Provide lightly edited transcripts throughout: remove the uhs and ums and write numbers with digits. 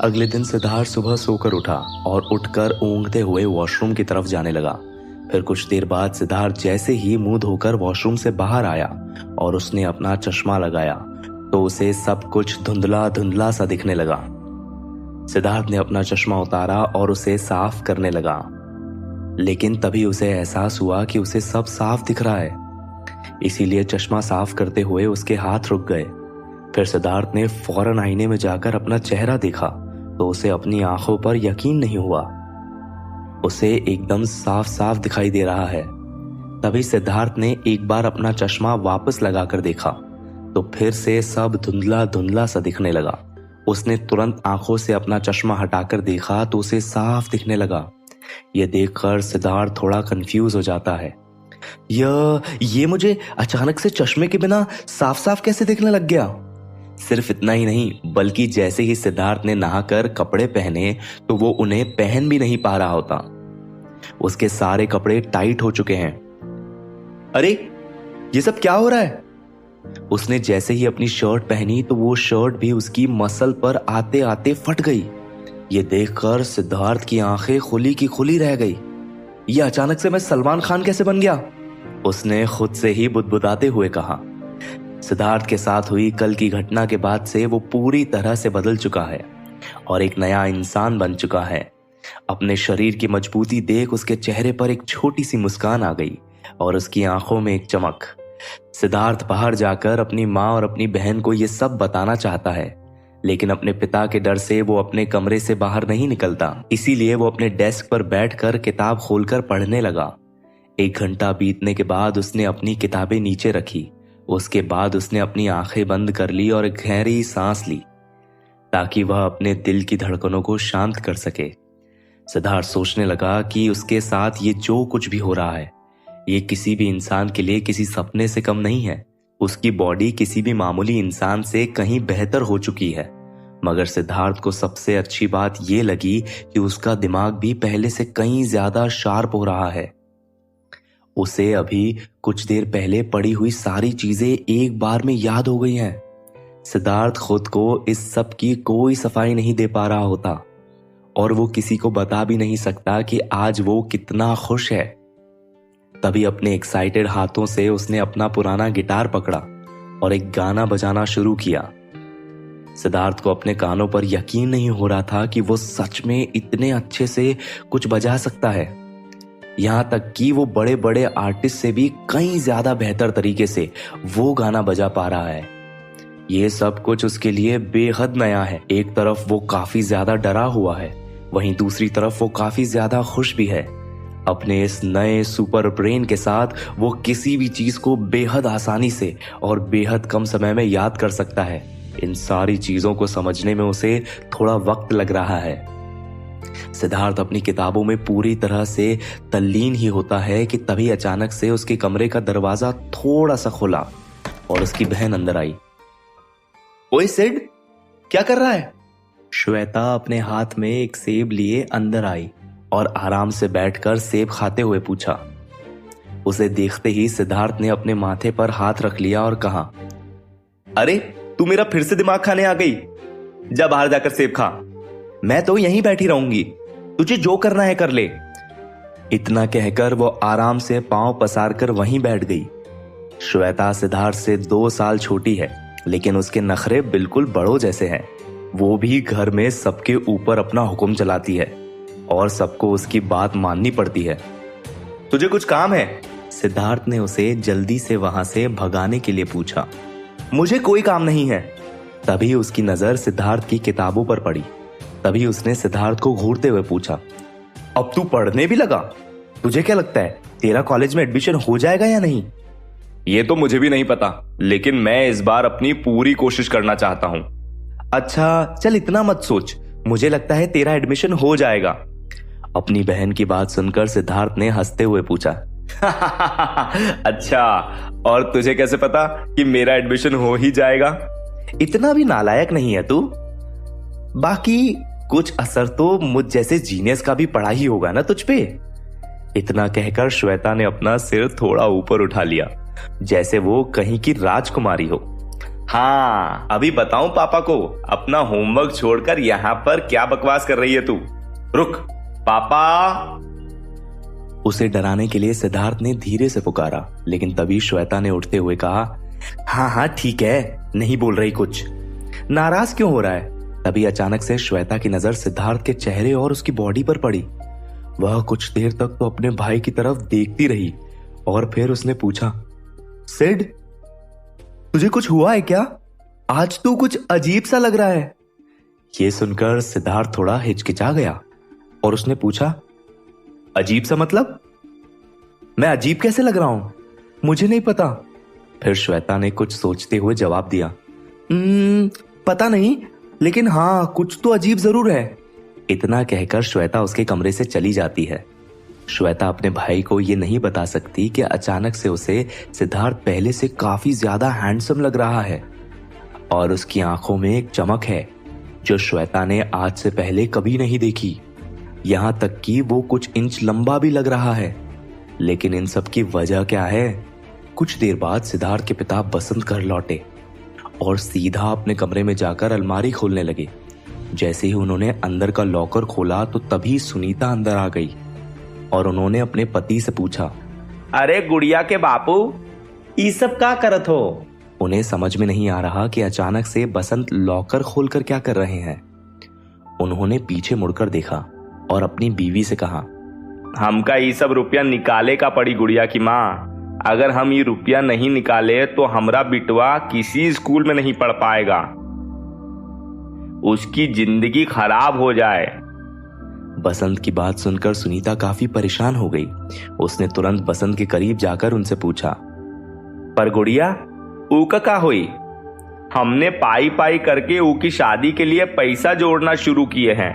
अगले दिन सिद्धार्थ सुबह सोकर उठा और उठकर ऊँघते हुए वॉशरूम की तरफ जाने लगा। फिर कुछ देर बाद सिद्धार्थ जैसे ही मुंह धोकर वॉशरूम से बाहर आया और उसने अपना चश्मा लगाया तो उसे सब कुछ धुंधला धुंधला सा दिखने लगा। सिद्धार्थ ने अपना चश्मा उतारा और उसे साफ करने लगा, लेकिन तभी उसे एहसास हुआ कि उसे सब साफ दिख रहा है। इसीलिए चश्मा साफ करते हुए उसके हाथ रुक गए। फिर सिद्धार्थ ने फौरन आईने में जाकर अपना चेहरा देखा तो उसे अपनी आंखों पर यकीन नहीं हुआ। उसे एकदम साफ साफ दिखाई दे रहा है। तभी सिद्धार्थ ने एक बार अपना चश्मा वापस लगाकर देखा तो फिर से सब धुंधला धुंधला सा दिखने लगा। उसने तुरंत आंखों से अपना चश्मा हटाकर देखा तो उसे साफ दिखने लगा। यह देखकर सिद्धार्थ थोड़ा कंफ्यूज हो जाता है। ये मुझे अचानक से चश्मे के बिना साफ साफ कैसे दिखने लग गया? सिर्फ इतना ही नहीं, बल्कि जैसे ही सिद्धार्थ ने नहाकर कपड़े पहने तो वो उन्हें पहन भी नहीं पा रहा होता। उसके सारे कपड़े टाइट हो चुके हैं। अरे ये सब क्या हो रहा है? उसने जैसे ही अपनी शर्ट पहनी तो वो शर्ट भी उसकी मसल पर आते आते फट गई। ये देखकर सिद्धार्थ की आंखें खुली की खुली रह गई। ये अचानक से मैं सलमान खान कैसे बन गया? उसने खुद से ही बुदबुदाते हुए कहा। सिद्धार्थ के साथ हुई कल की घटना के बाद से वो पूरी तरह से बदल चुका है और एक नया इंसान बन चुका है। अपने शरीर की मजबूती देख उसके चेहरे पर एक छोटी सी मुस्कान आ गई और उसकी आंखों में एक चमक। सिद्धार्थ बाहर जाकर अपनी माँ और अपनी बहन को ये सब बताना चाहता है, लेकिन अपने पिता के डर से वो अपने कमरे से बाहर नहीं निकलता। इसीलिए वो अपने डेस्क पर बैठकर किताब खोलकर पढ़ने लगा। 1 घंटा बीतने के बाद उसने अपनी किताबें नीचे रखी। उसके बाद उसने अपनी आंखें बंद कर ली और एक गहरी सांस ली ताकि वह अपने दिल की धड़कनों को शांत कर सके। सिद्धार्थ सोचने लगा कि उसके साथ ये जो कुछ भी हो रहा है ये किसी भी इंसान के लिए किसी सपने से कम नहीं है। उसकी बॉडी किसी भी मामूली इंसान से कहीं बेहतर हो चुकी है, मगर सिद्धार्थ को सबसे अच्छी बात ये लगी कि उसका दिमाग भी पहले से कहीं ज्यादा शार्प हो रहा है। उसे अभी कुछ देर पहले पड़ी हुई सारी चीजें एक बार में याद हो गई हैं। सिद्धार्थ खुद को इस सब की कोई सफाई नहीं दे पा रहा होता और वो किसी को बता भी नहीं सकता कि आज वो कितना खुश है। तभी अपने एक्साइटेड हाथों से उसने अपना पुराना गिटार पकड़ा और एक गाना बजाना शुरू किया। सिद्धार्थ को अपने कानों पर यकीन नहीं हो रहा था कि वो सच में इतने अच्छे से कुछ बजा सकता है। यहां तक कि वो बड़े बड़े आर्टिस्ट से भी कहीं ज्यादा बेहतर तरीके से वो गाना बजा पा रहा है। ये सब कुछ उसके लिए बेहद नया है। एक तरफ वो काफी ज्यादा डरा हुआ है, वहीं दूसरी तरफ वो काफी ज्यादा खुश भी है। अपने इस नए सुपर ब्रेन के साथ वो किसी भी चीज को बेहद आसानी से और बेहद कम समय में याद कर सकता है। इन सारी चीजों को समझने में उसे थोड़ा वक्त लग रहा है। सिद्धार्थ अपनी किताबों में पूरी तरह से तल्लीन ही होता है कि तभी अचानक से उसके कमरे का दरवाजा थोड़ा सा खुला और उसकी बहन अंदर आई। ओए सिड, क्या कर रहा है? श्वेता अपने हाथ में एक सेब लिए अंदर आई और आराम से बैठकर सेब खाते हुए पूछा। उसे देखते ही सिद्धार्थ ने अपने माथे पर हाथ रख लिया और कहा, अरे तू मेरा फिर से दिमाग खाने आ गई। जा बाहर जाकर सेब खा। मैं तो यहीं बैठी रहूंगी, तुझे जो करना है कर ले। इतना कहकर वो आराम से पांव पसारकर वहीं बैठ गई। श्वेता सिद्धार्थ से 2 साल छोटी है, लेकिन उसके नखरे बिल्कुल बड़ों जैसे हैं। वो भी घर में सबके ऊपर अपना हुक्म चलाती है और सबको उसकी बात माननी पड़ती है। तुझे कुछ काम है? सिद्धार्थ ने उसे जल्दी से वहां से भगाने के लिए पूछा। मुझे कोई काम नहीं है। तभी उसकी नजर सिद्धार्थ की किताबों पर पड़ी। तभी उसने सिद्धार्थ को घूरते हुए पूछा, अब तू पढ़ने भी लगा? तुझे क्या लगता है तेरा कॉलेज में एडमिशन हो जाएगा या नहीं? ये तो मुझे भी नहीं पता, लेकिन मैं इस बार अपनी पूरी कोशिश करना चाहता हूं। अच्छा चल इतना मत सोच, मुझे लगता है तेरा एडमिशन हो जाएगा। अपनी बहन की बात सुनकर सिद्धार्थ ने हंसते हुए पूछा। अच्छा, और तुझे कैसे पता कि मेरा एडमिशन हो ही जाएगा? इतना भी नालायक नहीं है तू। बाकी कुछ असर तो मुझ जैसे जीनियस का भी पड़ा ही होगा ना तुझ पे। इतना कहकर श्वेता ने अपना सिर थोड़ा ऊपर उठा लिया, जैसे वो कहीं की राजकुमारी हो। हाँ, अभी बताऊं पापा को अपना होमवर्क छोड़कर यहाँ पर क्या बकवास कर रही है तू? रुक पापा। उसे डराने के लिए सिद्धार्थ ने धीरे से पुकारा, लेकिन तभी श्वेता ने उठते हुए कहा, हाँ हाँ ठीक है, नहीं बोल रही कुछ, नाराज क्यों हो रहा है? तभी अचानक से श्वेता की नजर सिद्धार्थ के चेहरे और उसकी बॉडी पर पड़ी। वह कुछ देर तक तो अपने भाई की तरफ देखती रही और फिर उसने पूछा, सिड, तुझे कुछ हुआ है क्या? आज तू कुछ अजीब सा लग रहा है। यह सुनकर सिद्धार्थ थोड़ा हिचकिचा गया और उसने पूछा, अजीब सा मतलब? मैं अजीब कैसे लग रहा हूं? मुझे नहीं पता। फिर श्वेता ने कुछ सोचते हुए जवाब दिया, पता नहीं, लेकिन हाँ कुछ तो अजीब जरूर है। इतना कहकर श्वेता उसके कमरे से चली जाती है। श्वेता अपने भाई को ये नहीं बता सकती कि अचानक से उसे सिद्धार्थ पहले से काफी ज्यादा हैंडसम लग रहा है और उसकी आंखों में एक चमक है जो श्वेता ने आज से पहले कभी नहीं देखी। यहां तक कि वो कुछ इंच लंबा भी लग रहा है। लेकिन इन सब की वजह क्या है? कुछ देर बाद सिद्धार्थ के पिता बसंत घर लौटे और सीधा अपने कमरे में जाकर अलमारी खोलने लगे। जैसे ही उन्होंने अंदर का लॉकर खोला तो तभी सुनीता अंदर आ गई और उन्होंने अपने पति से पूछा, अरे गुड़िया के बापू, ये सब क्या करत हो? उन्हें समझ में नहीं आ रहा कि अचानक से बसंत लॉकर खोलकर क्या कर रहे हैं। उन्होंने पीछे मुड़कर देखा और अपनी बीवी से कहा, हमका ये सब रुपया निकाले का पड़ी गुड़िया की माँ। अगर हम ये रुपया नहीं निकाले तो हमरा बिटवा किसी स्कूल में नहीं पढ़ पाएगा, उसकी जिंदगी खराब हो जाए। बसंत की बात सुनकर सुनीता काफी परेशान हो गई। उसने तुरंत बसंत के करीब जाकर उनसे पूछा, पर गुड़िया ऊका का हुई? हमने पाई पाई करके ऊ की शादी के लिए पैसा जोड़ना शुरू किए हैं।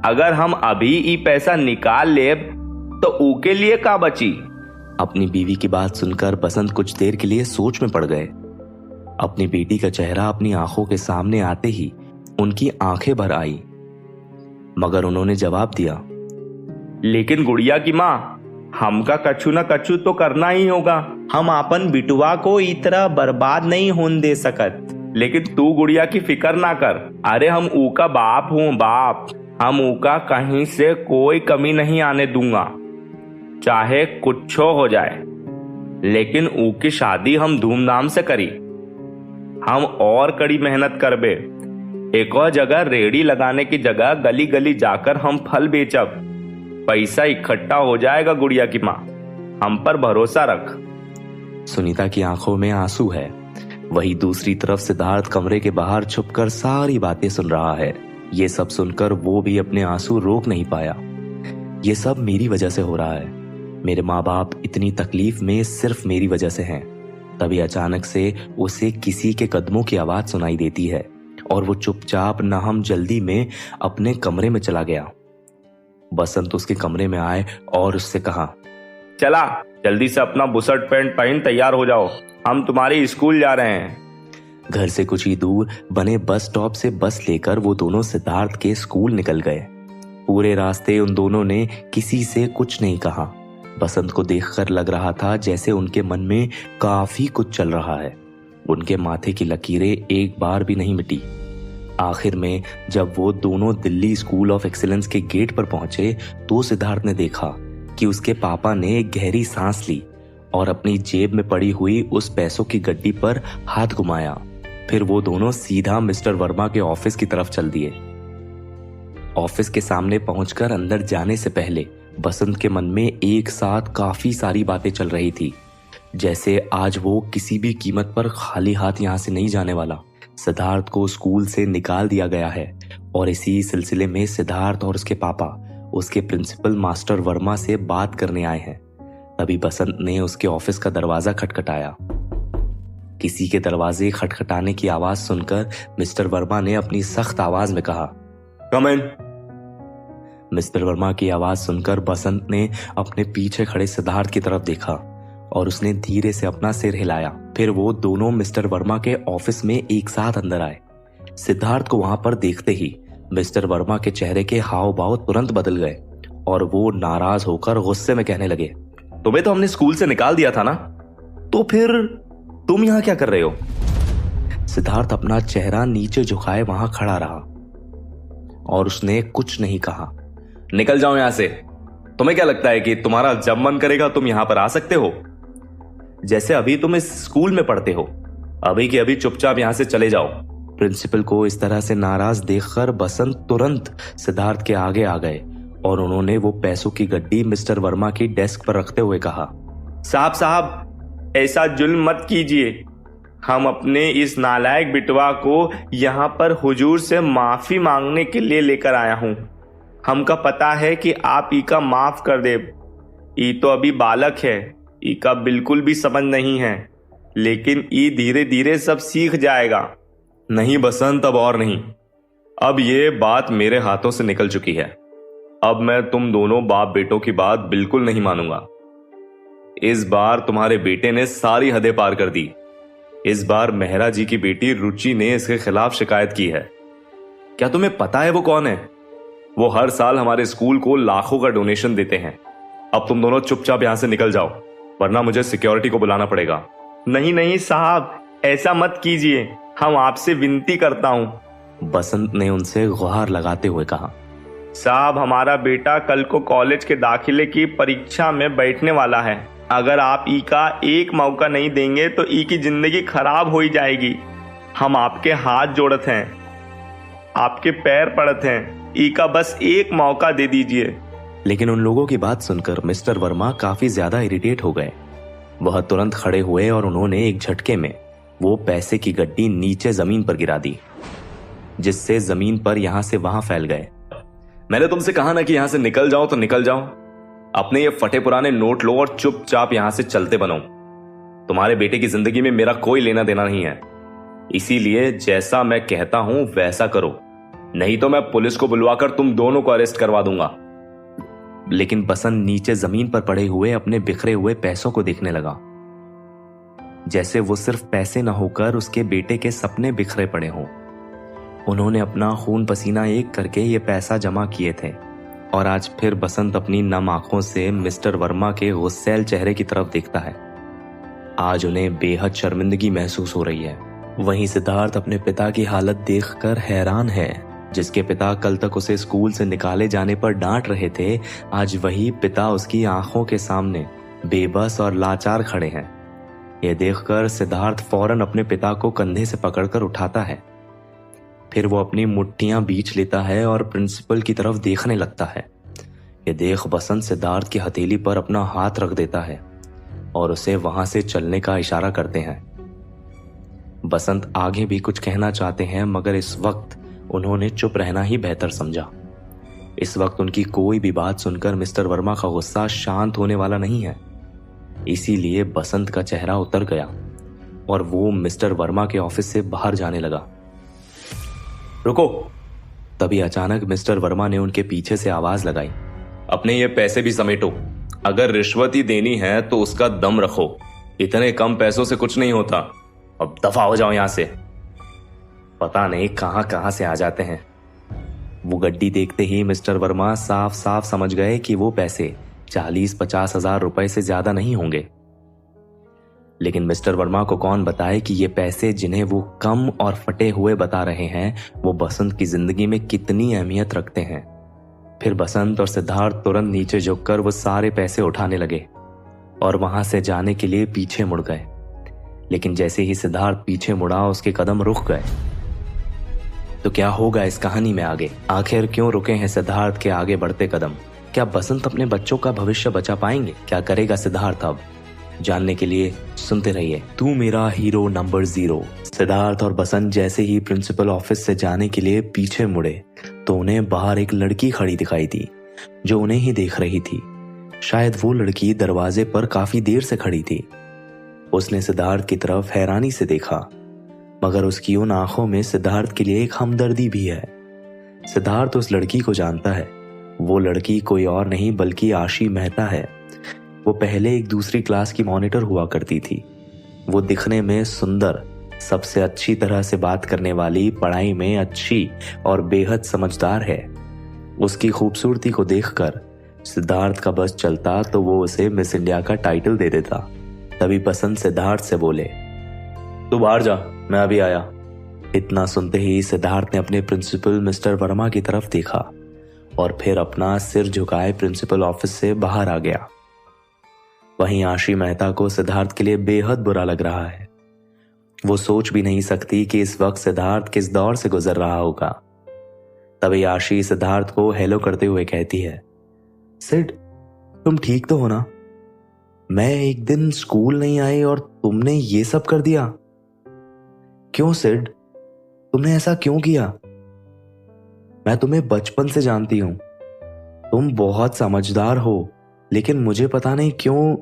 अगर हम अभी ये पैसा निकाल ले तो ऊ के लिए का बची? अपनी बीवी की बात सुनकर बसंत कुछ देर के लिए सोच में पड़ गए। अपनी बेटी का चेहरा अपनी आंखों के सामने आते ही उनकी आंखें भर आई, मगर उन्होंने जवाब दिया, लेकिन गुड़िया की माँ, हमका कछु न कछु तो करना ही होगा। हम अपन बिटुआ को इतना बर्बाद नहीं होने दे सकत। लेकिन तू गुड़िया की फिक्र ना कर। अरे हम ऊ का बाप हूँ बाप, हम ऊ का कहीं से कोई कमी नहीं आने दूंगा, चाहे कुछ हो जाए। लेकिन ऊ की शादी हम धूमधाम से करी। हम और कड़ी मेहनत करबे। एक और जगह रेड़ी लगाने की जगह गली गली जाकर हम फल बेचब। पैसा इकट्ठा हो जाएगा गुड़िया की माँ, हम पर भरोसा रख। सुनीता की आंखों में आंसू है। वही दूसरी तरफ सिद्धार्थ कमरे के बाहर छुपकर सारी बातें सुन रहा है। ये सब सुनकर वो भी अपने आंसू रोक नहीं पाया। ये सब मेरी वजह से हो रहा है। मेरे माँ बाप इतनी तकलीफ में सिर्फ मेरी वजह से हैं। तभी अचानक से उसे किसी के कदमों की आवाज सुनाई देती है और वो चुपचाप नाहम जल्दी में अपने कमरे में चला गया। बसंत उसके कमरे में आए और उससे कहा, चला जल्दी से अपना बुशर्ट पैंट पहन तैयार हो जाओ, हम तुम्हारे स्कूल जा रहे हैं। घर से कुछ ही दूर बने बस स्टॉप से बस लेकर वो दोनों सिद्धार्थ के स्कूल निकल गए। पूरे रास्ते उन दोनों ने किसी से कुछ नहीं कहा। बसंत को देखकर लग रहा था जैसे उनके मन में काफी कुछ चल रहा है। उनके माथे की लकीरें एक बार भी नहीं मिटी। आखिर में जब वो दोनों दिल्ली स्कूल ऑफ एक्सीलेंस के गेट पर पहुंचे तो सिद्धार्थ ने देखा कि उसके पापा ने एक गहरी सांस ली और अपनी जेब में पड़ी हुई उस पैसों की गड्डी पर हाथ घुमाया। फिर वो दोनों सीधा मिस्टर वर्मा के ऑफिस की तरफ चल दिए। ऑफिस के सामने पहुंचकर अंदर जाने से पहले बसंत के मन में एक साथ काफी सारी बातें चल रही थी, जैसे आज वो किसी भी कीमत पर खाली हाथ यहां से नहीं जाने वाला। सिद्धार्थ को स्कूल से निकाल दिया गया है और इसी सिलसिले में सिद्धार्थ और उसके पापा उसके प्रिंसिपल मास्टर वर्मा से बात करने आए हैं। तभी बसंत ने उसके ऑफिस का दरवाजा खटखटाया। किसी के दरवाजे खटखटाने की आवाज सुनकर मिस्टर वर्मा ने अपनी सख्त आवाज में कहा, कम इन। मिस्टर वर्मा की आवाज सुनकर बसंत ने अपने पीछे खड़े सिद्धार्थ की तरफ देखा और उसने धीरे से अपना सिर हिलाया। फिर वो दोनों मिस्टर वर्मा के ऑफिस में एक साथ अंदर आए। सिद्धार्थ को वहां पर देखते ही मिस्टर वर्मा के चेहरे के हाव भाव तुरंत बदल गए और वो नाराज होकर गुस्से में कहने लगे, तुम्हें तो हमने स्कूल से निकाल दिया था ना, तो फिर तुम यहां क्या कर रहे हो? सिद्धार्थ अपना चेहरा नीचे झुकाए वहां खड़ा रहा और उसने कुछ नहीं कहा। निकल जाओ यहां से। तुम्हें क्या लगता है कि तुम्हारा जब मन करेगा तुम यहां पर आ सकते हो? जैसे अभी तुम इस स्कूल में पढ़ते हो, अभी के अभी चुपचाप यहां से चले जाओ। प्रिंसिपल को इस तरह से नाराज देखकर बसंत तुरंत सिद्धार्थ के आगे आ गए और उन्होंने वो पैसों की गड्डी मिस्टर वर्मा की डेस्क पर रखते हुए कहा, साहब ऐसा जुल्म मत कीजिए। हम अपने इस नालायक बिटवा को यहाँ पर हुजूर से माफी मांगने के लिए लेकर आया हूँ। हमका पता है कि आप ई का माफ कर दे। ई तो अभी बालक है, ई का बिल्कुल भी समझ नहीं है, लेकिन ई धीरे धीरे सब सीख जाएगा। नहीं बसंत, अब और नहीं। अब ये बात मेरे हाथों से निकल चुकी है। अब मैं तुम दोनों बाप बेटों की बात बिल्कुल नहीं मानूंगा। इस बार तुम्हारे बेटे ने सारी हदें पार कर दी। इस बार मेहरा जी की बेटी रुचि ने इसके खिलाफ शिकायत की है। क्या तुम्हें पता है वो कौन है? वो हर साल हमारे स्कूल को लाखों का डोनेशन देते हैं। अब तुम दोनों चुपचाप यहां से निकल जाओ, वरना मुझे सिक्योरिटी को बुलाना पड़ेगा। नहीं नहीं साहब, ऐसा मत कीजिए, हम आपसे विनती करता हूं, बसंत ने उनसे गुहार लगाते हुए कहा। साहब हमारा बेटा कल को कॉलेज के दाखिले की परीक्षा में बैठने वाला है। अगर आप ई का एक मौका नहीं देंगे तो ई की जिंदगी खराब हो ही जाएगी। हम आपके हाथ जोड़त हैं, आपके पैर पड़त हैं, ई का बस एक मौका दे दीजिए। लेकिन उन लोगों की बात सुनकर मिस्टर वर्मा काफी ज्यादा इरिटेट हो गए। वह तुरंत खड़े हुए और उन्होंने एक झटके में वो पैसे की गड्डी नीचे जमीन पर गिरा दी, जिससे जमीन पर यहां से वहां फैल गए। मैंने तुमसे कहा ना कि यहां से निकल जाओ तो निकल जाओ। अपने ये फटे पुराने नोट लो और चुपचाप यहां से चलते बनो। तुम्हारे बेटे की जिंदगी में मेरा कोई लेना देना नहीं है, इसीलिए जैसा मैं कहता हूं वैसा करो, नहीं तो मैं पुलिस को बुलवाकर तुम दोनों को अरेस्ट करवा दूंगा। लेकिन बसंत नीचे जमीन पर पड़े हुए अपने बिखरे हुए पैसों को देखने लगा, जैसे वो सिर्फ पैसे न होकर उसके बेटे के सपने बिखरे पड़े हों। उन्होंने अपना खून पसीना एक करके ये पैसा जमा किए थे और आज फिर बसंत अपनी नम आंखों से मिस्टर वर्मा के गुस्सैल चेहरे की तरफ देखता है। आज उन्हें बेहद शर्मिंदगी महसूस हो रही है। वहीं सिद्धार्थ अपने पिता की हालत देखकर हैरान है। जिसके पिता कल तक उसे स्कूल से निकाले जाने पर डांट रहे थे, आज वही पिता उसकी आंखों के सामने बेबस और लाचार खड़े हैं। यह देखकर सिद्धार्थ फौरन अपने पिता को कंधे से पकड़कर उठाता है। फिर वो अपनी मुट्ठियां बीच लेता है और प्रिंसिपल की तरफ देखने लगता है। ये देख बसंत सिद्धार्थ की हथेली पर अपना हाथ रख देता है और उसे वहां से चलने का इशारा करते हैं। बसंत आगे भी कुछ कहना चाहते हैं, मगर इस वक्त उन्होंने चुप रहना ही बेहतर समझा। इस वक्त उनकी कोई भी बात सुनकर मिस्टर वर्मा का गुस्सा शांत होने वाला नहीं है। इसीलिए बसंत का चेहरा उतर गया और वो मिस्टर वर्मा के ऑफिस से बाहर जाने लगा। रुको! तभी अचानक मिस्टर वर्मा ने उनके पीछे से आवाज लगाई, अपने ये पैसे भी समेटो। अगर रिश्वत ही देनी है तो उसका दम रखो, इतने कम पैसों से कुछ नहीं होता। अब दफा हो जाओ यहां से। पता नहीं कहां कहां से आ जाते हैं। वो गड्डी देखते ही मिस्टर वर्मा साफ साफ समझ गए कि वो पैसे 40-50 हजार रुपए से ज्यादा नहीं होंगे। लेकिन मिस्टर वर्मा को कौन बताए कि ये पैसे जिन्हें वो कम और फटे हुए बता रहे हैं, वो बसंत की जिंदगी में कितनी अहमियत रखते हैं। फिर बसंत और सिद्धार्थ तुरंत नीचे झुककर वो सारे पैसे उठाने लगे और वहां से जाने के लिए पीछे मुड़ गए। लेकिन जैसे ही सिद्धार्थ पीछे मुड़ा, उसके कदम रुक गए। तो क्या होगा इस कहानी में आगे? आखिर क्यों रुके हैं सिद्धार्थ के आगे बढ़ते कदम? क्या बसंत अपने बच्चों का भविष्य बचा पाएंगे? क्या करेगा सिद्धार्थ अब? जानने के लिए सुनते रहिए तू मेरा हीरो नंबर 0। सिद्धार्थ और बसंत जैसे ही प्रिंसिपल ऑफिस से जाने के लिए पीछे मुड़े तो उन्हें बाहर एक लड़की खड़ी दिखाई दी, जो उन्हें ही देख रही थी। शायद वो लड़की दरवाजे पर काफी देर से खड़ी थी। उसने सिद्धार्थ की तरफ हैरानी से देखा, मगर उसकी उन आंखों में सिद्धार्थ के लिए एक हमदर्दी भी है। सिद्धार्थ उस लड़की को जानता है। वो लड़की कोई और नहीं बल्कि आशी मेहता है। वो पहले एक दूसरी क्लास की मॉनिटर हुआ करती थी। वो दिखने में सुंदर, सबसे अच्छी तरह से बात करने वाली, पढ़ाई में अच्छी और बेहद समझदार है। उसकी खूबसूरती को देखकर सिद्धार्थ का बस चलता तो वो उसे मिस इंडिया का टाइटल दे देता। तभी बसंत सिद्धार्थ से बोले, तू बाहर जा, मैं अभी आया। इतना सुनते ही सिद्धार्थ ने अपने प्रिंसिपल मिस्टर वर्मा की तरफ देखा और फिर अपना सिर झुकाए प्रिंसिपल ऑफिस से बाहर आ गया। वहीं आशी मेहता को सिद्धार्थ के लिए बेहद बुरा लग रहा है। वो सोच भी नहीं सकती कि इस वक्त सिद्धार्थ किस दौर से गुजर रहा होगा। तभी आशी सिद्धार्थ को हेलो करते हुए कहती है, सिड, तुम ठीक तो हो ना? मैं एक दिन स्कूल नहीं आई और तुमने ये सब कर दिया। क्यों सिड, तुमने ऐसा क्यों किया? मैं तुम्हें बचपन से जानती हूं, तुम बहुत समझदार हो, लेकिन मुझे पता नहीं क्यों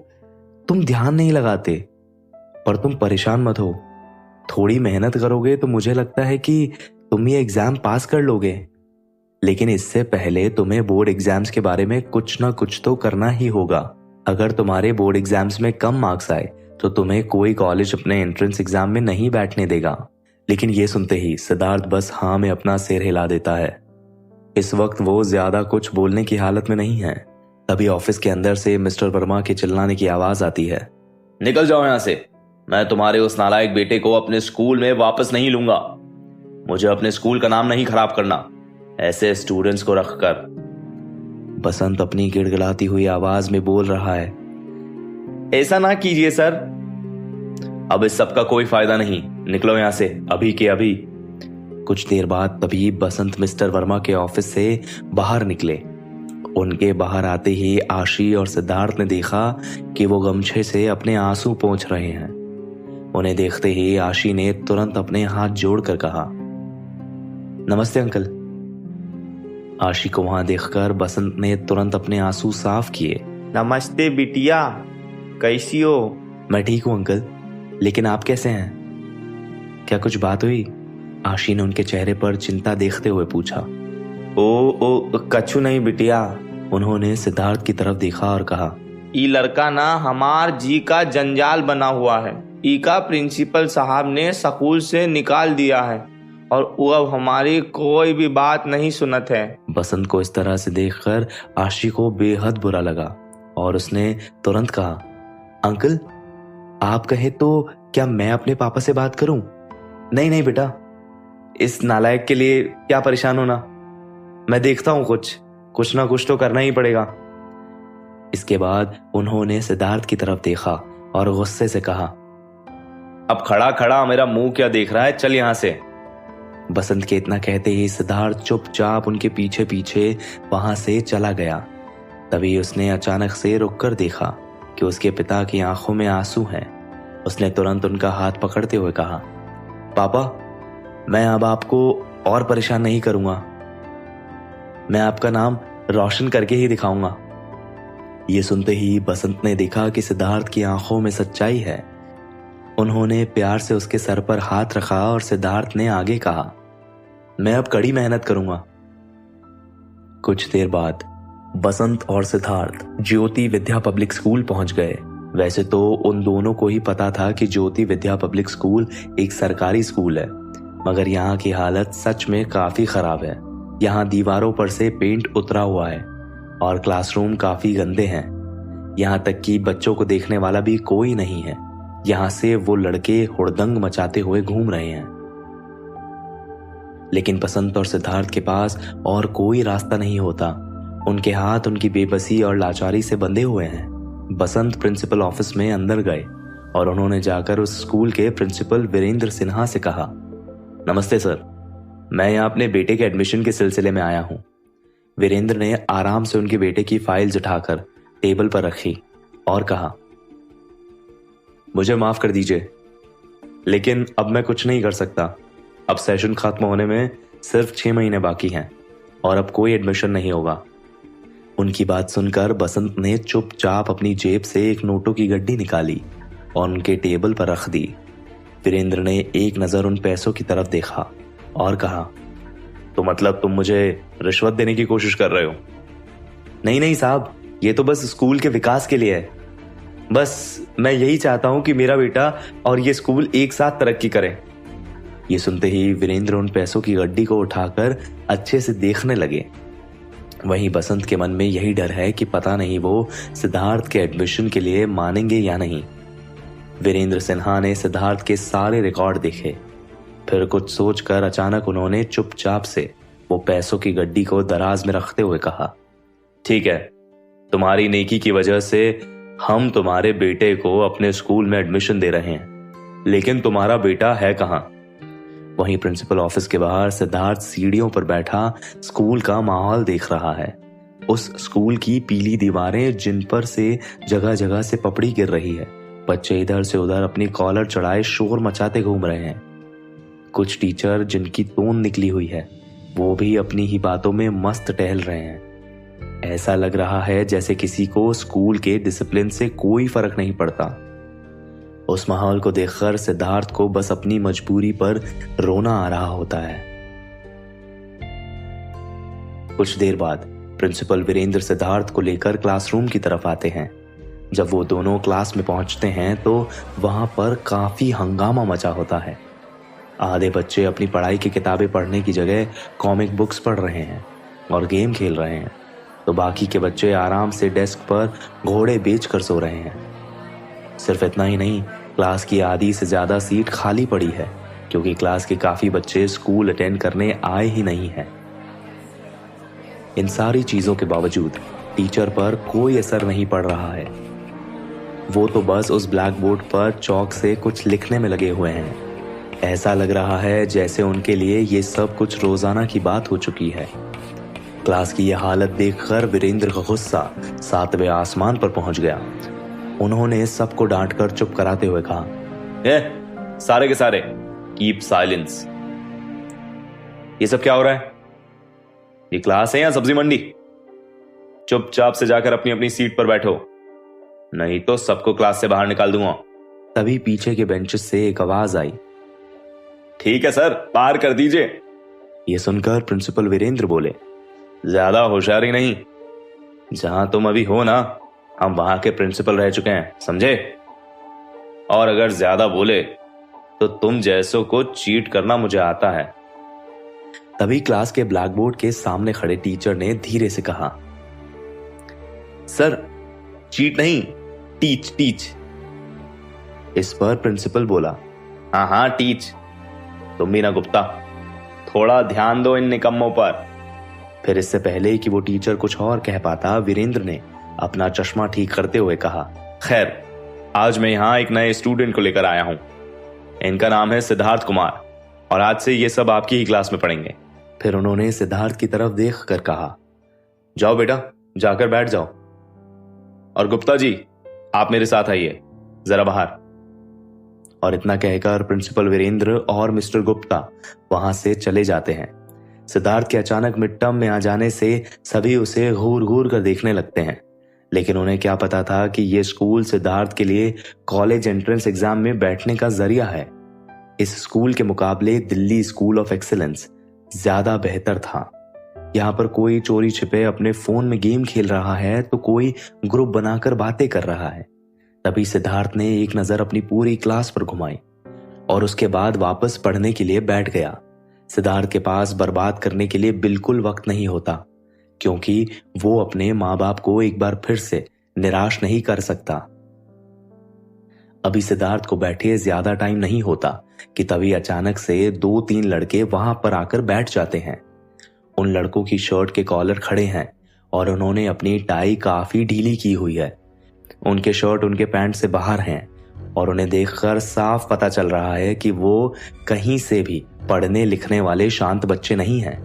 तुम ध्यान नहीं लगाते। पर तुम परेशान मत हो, थोड़ी मेहनत करोगे तो मुझे लगता है कि तुम ये एग्जाम पास कर लोगे। लेकिन इससे पहले तुम्हें बोर्ड एग्जाम्स के बारे में कुछ ना कुछ तो करना ही होगा। अगर तुम्हारे बोर्ड एग्जाम्स में कम मार्क्स आए तो तुम्हें कोई कॉलेज अपने एंट्रेंस एग्जाम में नहीं बैठने देगा। लेकिन ये सुनते ही सिद्धार्थ बस हाँ में अपना सिर हिला देता है। इस वक्त वो ज्यादा कुछ बोलने की हालत में नहीं है। तभी ऑफिस के अंदर से मिस्टर वर्मा के चिल्लाने की आवाज आती है, निकल जाओ यहां से, मैं तुम्हारे उस नालायक बेटे को अपने स्कूल में वापस नहीं लूंगा। मुझे अपने स्कूल का नाम नहीं खराब करना, ऐसे स्टूडेंट्स को रखकर। बसंत अपनी गिड़गिड़ाती हुई आवाज में बोल रहा है, ऐसा ना कीजिए सर। अब इस सब का कोई फायदा नहीं, निकलो यहां से अभी के अभी। कुछ देर बाद तभी बसंत मिस्टर वर्मा के ऑफिस से बाहर निकले। उनके बाहर आते ही आशी और सिद्धार्थ ने देखा कि वो गमछे से अपने आंसू पोंछ रहे हैं। उन्हें देखते ही आशी ने तुरंत अपने हाथ जोड़कर कहा, नमस्ते अंकल। आशी को वहां देखकर बसंत ने तुरंत अपने आंसू साफ किए। नमस्ते बिटिया, कैसी हो? मैं ठीक हूं अंकल, लेकिन आप कैसे हैं? क्या कुछ बात हुई? आशी ने उनके चेहरे पर चिंता देखते हुए पूछा। ओ कछु नहीं बिटिया। उन्होंने सिद्धार्थ की तरफ देखा और कहा, ई लड़का ना हमार जी का जंजाल बना हुआ है। ई का प्रिंसिपल साहब ने स्कूल से निकाल दिया है और वो अब हमारी कोई भी बात नहीं सुनत है। बसंत को इस तरह से देखकर आशी को बेहद बुरा लगा और उसने तुरंत कहा, अंकल आप कहे तो क्या मैं अपने पापा से बात करूं? नहीं नहीं बेटा, इस नालायक के लिए क्या परेशान होना, मैं देखता हूं कुछ ना कुछ तो करना ही पड़ेगा। इसके बाद उन्होंने सिद्धार्थ की तरफ देखा और गुस्से से कहा, अब खड़ा खड़ा मेरा मुंह क्या देख रहा है, चल यहां से। बसंत के इतना कहते ही सिद्धार्थ चुपचाप उनके पीछे पीछे वहां से चला गया। तभी उसने अचानक से रुककर देखा कि उसके पिता की आंखों में आंसू हैं। उसने तुरंत उनका हाथ पकड़ते हुए कहा, पापा मैं अब आपको और परेशान नहीं करूंगा, मैं आपका नाम रोशन करके ही दिखाऊंगा। ये सुनते ही बसंत ने देखा कि सिद्धार्थ की आंखों में सच्चाई है। उन्होंने प्यार से उसके सर पर हाथ रखा और सिद्धार्थ ने आगे कहा, मैं अब कड़ी मेहनत करूंगा। कुछ देर बाद बसंत और सिद्धार्थ ज्योति विद्या पब्लिक स्कूल पहुंच गए। वैसे तो उन दोनों को ही पता था कि ज्योति विद्या पब्लिक स्कूल एक सरकारी स्कूल है, मगर यहाँ की हालत सच में काफी खराब है। यहाँ दीवारों पर से पेंट उतरा हुआ है और क्लासरूम काफी गंदे हैं। यहाँ तक कि बच्चों को देखने वाला भी कोई नहीं है। यहाँ से वो लड़के हुड़दंग मचाते हुए घूम रहे हैं। लेकिन बसंत और सिद्धार्थ के पास और कोई रास्ता नहीं होता। उनके हाथ उनकी बेबसी और लाचारी से बंधे हुए हैं। बसंत प्रिंसिपल ऑफिस में अंदर गए और उन्होंने जाकर उस स्कूल के प्रिंसिपल वीरेंद्र सिन्हा से कहा, नमस्ते सर, मैं यहाँ अपने बेटे के एडमिशन के सिलसिले में आया हूँ। वीरेंद्र ने आराम से उनके बेटे की फाइल्स उठाकर टेबल पर रखी और कहा, मुझे माफ कर दीजिए, लेकिन अब मैं कुछ नहीं कर सकता। अब सेशन खत्म होने में सिर्फ 6 महीने बाकी हैं और अब कोई एडमिशन नहीं होगा। उनकी बात सुनकर बसंत ने चुपचाप अपनी जेब से एक नोटों की गड्डी निकाली और उनके टेबल पर रख दी। वीरेंद्र ने एक नजर उन पैसों की तरफ देखा और कहा, तो मतलब तुम मुझे रिश्वत देने की कोशिश कर रहे हो? नहीं नहीं साहब, ये तो बस स्कूल के विकास के लिए है। बस मैं यही चाहता हूं कि मेरा बेटा और ये स्कूल एक साथ तरक्की करें। ये सुनते ही वीरेंद्र उन पैसों की गड्डी को उठाकर अच्छे से देखने लगे। वहीं बसंत के मन में यही डर है कि पता नहीं वो सिद्धार्थ के एडमिशन के लिए मानेंगे या नहीं। वीरेंद्र सिन्हा ने सिद्धार्थ के सारे रिकॉर्ड देखे फिर कुछ सोचकर अचानक उन्होंने चुपचाप से वो पैसों की गड्डी को दराज में रखते हुए कहा, ठीक है, तुम्हारी नेकी की वजह से हम तुम्हारे बेटे को अपने स्कूल में एडमिशन दे रहे हैं, लेकिन तुम्हारा बेटा है कहाँ? वहीं प्रिंसिपल ऑफिस के बाहर सिद्धार्थ सीढ़ियों पर बैठा स्कूल का माहौल देख रहा है। उस स्कूल की पीली दीवारें जिन पर से जगह जगह से पपड़ी गिर रही है, बच्चे इधर से उधर अपनी कॉलर चढ़ाए शोर मचाते घूम रहे हैं। कुछ टीचर जिनकी तोन निकली हुई है वो भी अपनी ही बातों में मस्त टहल रहे हैं। ऐसा लग रहा है जैसे किसी को स्कूल के डिसिप्लिन से कोई फर्क नहीं पड़ता। उस माहौल को देखकर सिद्धार्थ को बस अपनी मजबूरी पर रोना आ रहा होता है। कुछ देर बाद प्रिंसिपल वीरेंद्र सिद्धार्थ को लेकर क्लासरूम की तरफ आते हैं। जब वो दोनों क्लास में पहुंचते हैं तो वहां पर काफी हंगामा मचा होता है। आधे बच्चे अपनी पढ़ाई की किताबें पढ़ने की जगह कॉमिक बुक्स पढ़ रहे हैं और गेम खेल रहे हैं, तो बाकी के बच्चे आराम से डेस्क पर घोड़े बेच कर सो रहे हैं। सिर्फ इतना ही नहीं, क्लास की आधी से ज्यादा सीट खाली पड़ी है क्योंकि क्लास के काफी बच्चे स्कूल अटेंड करने आए ही नहीं हैं। इन सारी चीजों के बावजूद टीचर पर कोई असर नहीं पड़ रहा है। वो तो बस उस ब्लैक बोर्ड पर चौक से कुछ लिखने में लगे हुए हैं। ऐसा लग रहा है जैसे उनके लिए ये सब कुछ रोजाना की बात हो चुकी है। क्लास की यह हालत देखकर वीरेंद्र का गुस्सा 7वें आसमान पर पहुंच गया। उन्होंने सबको डांटकर चुप कराते हुए कहा, सारे के सारे कीप साइलेंस। ये सब क्या हो रहा है? ये क्लास है या सब्जी मंडी? चुपचाप से जाकर अपनी अपनी सीट पर बैठो, नहीं तो सबको क्लास से बाहर निकाल दूंगा। तभी पीछे के बेंचेस से एक आवाज आई, ठीक है सर, बाहर कर दीजिए। ये सुनकर प्रिंसिपल वीरेंद्र बोले, ज्यादा होशियारी नहीं, जहां तुम अभी हो ना, हम वहां के प्रिंसिपल रह चुके हैं, समझे? और अगर ज्यादा बोले तो तुम जैसों को चीट करना मुझे आता है। तभी क्लास के ब्लैक बोर्ड के सामने खड़े टीचर ने धीरे से कहा, सर चीट नहीं, टीच टीच। इस पर प्रिंसिपल बोला, हाँ हाँ टीच। तुम भी ना गुप्ता, थोड़ा ध्यान दो इन निकम्मों पर। फिर इससे पहले कि वो टीचर कुछ और कह पाता, वीरेंद्र ने अपना चश्मा ठीक करते हुए कहा, खैर, आज मैं यहाँ एक नए स्टूडेंट को लेकर आया हूं। इनका नाम है सिद्धार्थ कुमार और आज से ये सब आपकी ही क्लास में पढ़ेंगे। फिर उन्होंने सिद्धार्थ की तरफ देख कर कहा, जाओ बेटा, जाकर बैठ जाओ। और गुप्ता जी, आप मेरे साथ आइए जरा बाहर। और इतना कहकर प्रिंसिपल वीरेंद्र और मिस्टर गुप्ता वहां से चले जाते हैं। सिद्धार्थ के अचानक मिड टर्म में आ जाने से सभी उसे घूर घूर कर देखने लगते हैं, लेकिन उन्हें क्या पता था कि यह स्कूल सिद्धार्थ के लिए कॉलेज एंट्रेंस एग्जाम में बैठने का जरिया है। इस स्कूल के मुकाबले दिल्ली स्कूल ऑफ एक्सीलेंस ज्यादा बेहतर था। यहाँ पर कोई चोरी छिपे अपने फोन में गेम खेल रहा है तो कोई ग्रुप बनाकर बातें कर रहा है। तभी सिद्धार्थ ने एक नजर अपनी पूरी क्लास पर घुमाई और उसके बाद वापस पढ़ने के लिए बैठ गया। सिद्धार्थ के पास बर्बाद करने के लिए बिल्कुल वक्त नहीं होता, क्योंकि वो अपने माँ बाप को एक बार फिर से निराश नहीं कर सकता। अभी सिद्धार्थ को बैठे ज्यादा टाइम नहीं होता कि तभी अचानक से 2-3 लड़के वहां पर आकर बैठ जाते हैं। उन लड़कों की शर्ट के कॉलर खड़े हैं और उन्होंने अपनी टाई काफी ढीली की हुई है। उनके शर्ट उनके पैंट से बाहर हैं और उन्हें देखकर साफ पता चल रहा है कि वो कहीं से भी पढ़ने लिखने वाले शांत बच्चे नहीं हैं।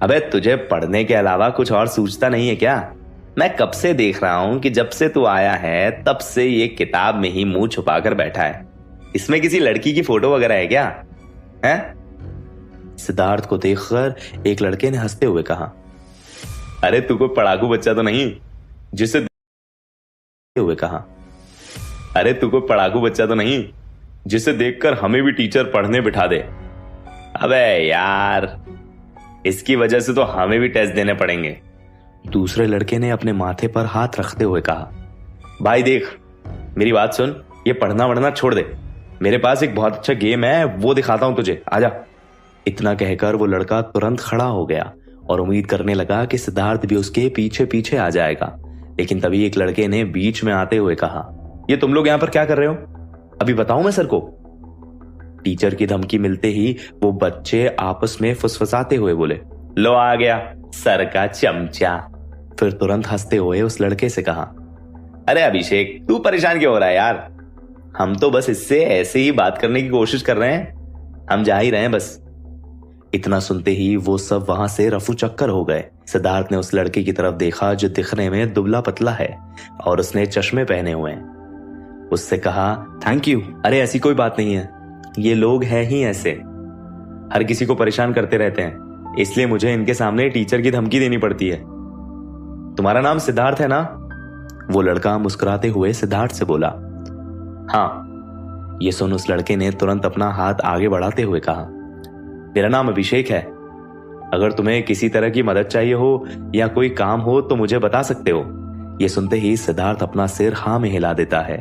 अबे तुझे पढ़ने के अलावा कुछ और सूझता नहीं है क्या? मैं कब से देख रहा हूं कि जब से तू आया है तब से ये किताब में ही मुंह छुपाकर बैठा है। इसमें किसी लड़की की फोटो वगैरह है क्या? हैं? सिद्धार्थ को देखकर एक लड़के ने हंसते हुए कहा, अरे तू कोई पढ़ाकू बच्चा तो नहीं जिसे जिसे देखकर हमें भी टीचर पढ़ने बिठा दे। अबे यार, इसकी वजह से तो हमें भी टेस्ट देने पड़ेंगे। दूसरे लड़के ने अपने माथे पर हाथ रखते हुए कहा, भाई देख, मेरी बात सुन, ये पढ़ना वढ़ना छोड़ दे। मेरे पास एक बहुत अच्छा गेम है, वो दिखाता हूं तुझे, आजा। इतना कहकर वो लड़का तुरंत खड़ा हो गया और उम्मीद करने लगा कि सिद्धार्थ भी उसके पीछे पीछे आ जाएगा, लेकिन तभी एक लड़के ने बीच में आते हुए कहा, ये तुम लोग यहाँ पर क्या कर रहे हो? अभी बताऊं मैं सर को? टीचर की धमकी मिलते ही वो बच्चे आपस में फुसफुसाते हुए बोले, लो आ गया सर का चमचा। फिर तुरंत हंसते हुए उस लड़के से कहा, अरे अभिषेक, तू परेशान क्यों हो रहा है यार? हम तो बस इससे ऐसे ही बात करने की कोशिश कर रहे हैं, हम जा ही रहे हैं बस। इतना सुनते ही वो सब वहां से रफू चक्कर हो गए। सिद्धार्थ ने उस लड़के की तरफ देखा जो दिखने में दुबला पतला है और उसने चश्मे पहने हुए हैं। उससे कहा, थैंक यू। अरे ऐसी कोई बात नहीं है, ये लोग हैं ही ऐसे, हर किसी को परेशान करते रहते हैं, इसलिए मुझे इनके सामने टीचर की धमकी देनी पड़ती है। तुम्हारा नाम सिद्धार्थ है ना? वो लड़का मुस्कुराते हुए सिद्धार्थ से बोला। हाँ। ये सुन उस लड़के ने तुरंत अपना हाथ आगे बढ़ाते हुए कहा, मेरा नाम अभिषेक है, अगर तुम्हें किसी तरह की मदद चाहिए हो या कोई काम हो तो मुझे बता सकते हो। ये सुनते ही सिद्धार्थ अपना सिर हाँ में हिला देता है।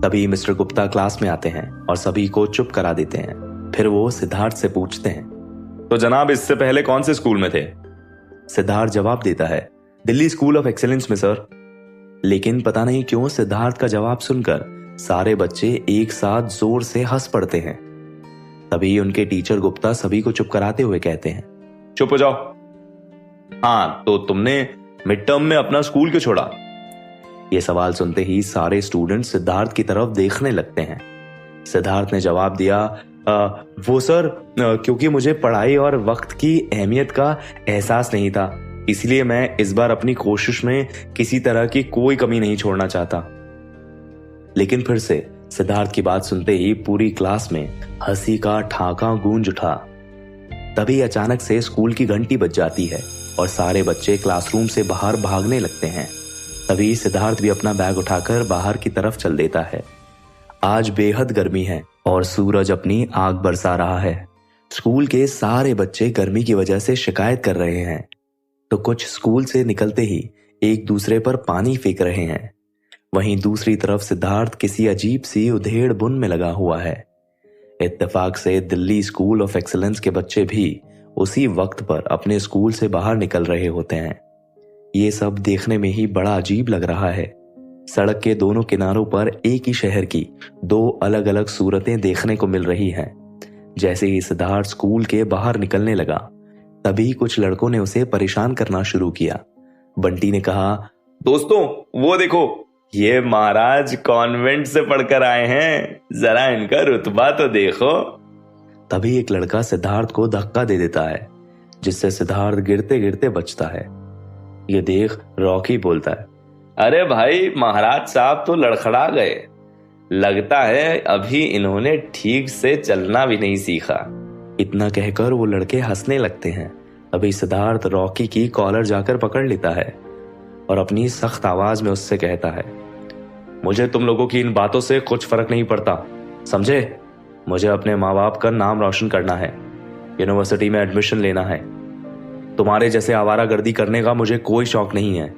तभी मिस्टर गुप्ता क्लास में आते हैं और सभी को चुप करा देते हैं। फिर वो सिद्धार्थ से पूछते हैं, तो जनाब इससे पहले कौन से स्कूल में थे? सिद्धार्थ जवाब देता है, दिल्ली स्कूल ऑफ एक्सेलेंस में सर। लेकिन पता नहीं क्यों सिद्धार्थ का जवाब सुनकर सारे बच्चे एक साथ जोर से हंस पड़ते हैं। तभी उनके टीचर गुप्ता सभी को चुप कराते हुए कहते हैं, चुप हो जाओ। हाँ, तो तुमने मिड टर्म में अपना स्कूल क्यों छोड़ा? ये सवाल सुनते ही सारे स्टूडेंट सिद्धार्थ की तरफ देखने लगते हैं। सिद्धार्थ ने जवाब दिया, वो सर, क्योंकि मुझे पढ़ाई और वक्त की अहमियत का एहसास नहीं था, इसलिए मैं इस बार अपनी कोशिश में किसी तरह की कोई कमी नहीं छोड़ना चाहता। लेकिन फिर से सिद्धार्थ की बात सुनते ही पूरी क्लास में हंसी का ठाका गूंज उठा। तभी अचानक से स्कूल की घंटी बज जाती है और सारे बच्चे क्लासरूम से बाहर भागने लगते हैं। तभी सिद्धार्थ भी अपना बैग उठाकर बाहर की तरफ चल देता है। आज बेहद गर्मी है और सूरज अपनी आग बरसा रहा है। स्कूल के सारे बच्चे गर्मी की वजह से शिकायत कर रहे हैं, तो कुछ स्कूल से निकलते ही एक दूसरे पर पानी फेंक रहे हैं। वहीं दूसरी तरफ सिद्धार्थ किसी अजीब सी उधेड़ बुन में लगा हुआ है। इत्तेफाक से दिल्ली स्कूल ऑफ एक्सीलेंस के बच्चे भी उसी वक्त पर अपने स्कूल से बाहर निकल रहे होते हैं। ये सब देखने में ही बड़ा अजीब लग रहा है। सड़क के दोनों किनारों पर एक ही शहर की दो अलग अलग सूरतें देखने को मिल रही हैं। जैसे ही सिद्धार्थ स्कूल के बाहर निकलने लगा, तभी कुछ लड़कों ने उसे परेशान करना शुरू किया। बंटी ने कहा, दोस्तों वो देखो, ये महाराज कॉन्वेंट से पढ़कर आए हैं, जरा इनका रुतबा तो देखो। तभी एक लड़का सिद्धार्थ को धक्का दे देता है, जिससे सिद्धार्थ गिरते गिरते बचता है। ये देख रॉकी बोलता है, अरे भाई, महाराज साहब तो लड़खड़ा गए, लगता है अभी इन्होंने ठीक से चलना भी नहीं सीखा। इतना कहकर वो लड़के हंसने लगते हैं। तभी सिद्धार्थ रॉकी की कॉलर जाकर पकड़ लेता है और अपनी सख्त आवाज में उससे कहता है, मुझे तुम लोगों की इन बातों से कुछ फर्क नहीं पड़ता, समझे? मुझे अपने माँ बाप का नाम रोशन करना है, यूनिवर्सिटी में एडमिशन लेना है। तुम्हारे जैसे आवारागर्दी करने का मुझे कोई शौक नहीं है।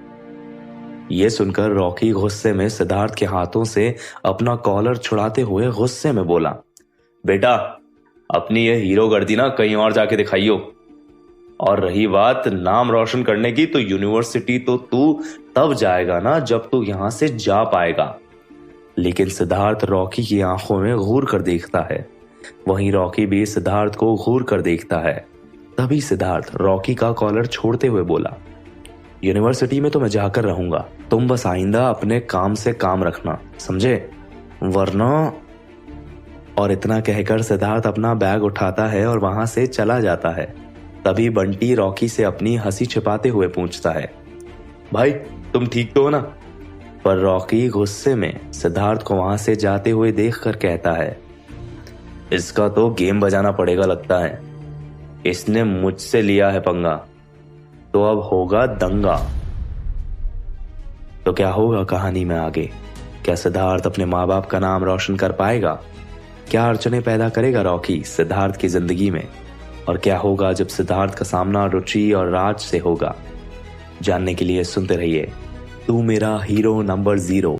ये सुनकर रॉकी गुस्से में सिद्धार्थ के हाथों से अपना कॉलर छुड़ाते हुए गुस्से में बोला, बेटा, अपनी ये हीरो गर्दी ना कहीं और जाके दिखाइयो। और रही बात नाम रोशन करने की, तो यूनिवर्सिटी तो तू तब जाएगा ना जब तू यहां से जा पाएगा। लेकिन सिद्धार्थ रॉकी की आंखों में घूर कर देखता है। वहीं रॉकी भी सिद्धार्थ को घूर कर देखता है। तभी सिद्धार्थ रॉकी का कॉलर छोड़ते हुए बोला, यूनिवर्सिटी में तो मैं जाकर रहूंगा, तुम बस आइंदा अपने काम से काम रखना, समझे? वरना। और इतना कहकर सिद्धार्थ अपना बैग उठाता है और वहां से चला जाता है। तभी बंटी रॉकी से अपनी हंसी छिपाते हुए पूछता है, भाई तुम ठीक तो हो ना? पर रॉकी गुस्से में सिद्धार्थ को वहां से जाते हुए देखकर कहता है, इसका तो गेम बजाना पड़ेगा लगता है, इसने मुझसे लिया है पंगा, तो अब होगा दंगा। तो क्या होगा कहानी में आगे? क्या सिद्धार्थ अपने माँ बाप का नाम रोशन कर पाएगा? क्या अड़चने पैदा करेगा रॉकी सिद्धार्थ की जिंदगी में? और क्या होगा जब सिद्धार्थ का सामना रुचि और राज से होगा? जानने के लिए सुनते रहिए तू मेरा हीरो नंबर 0।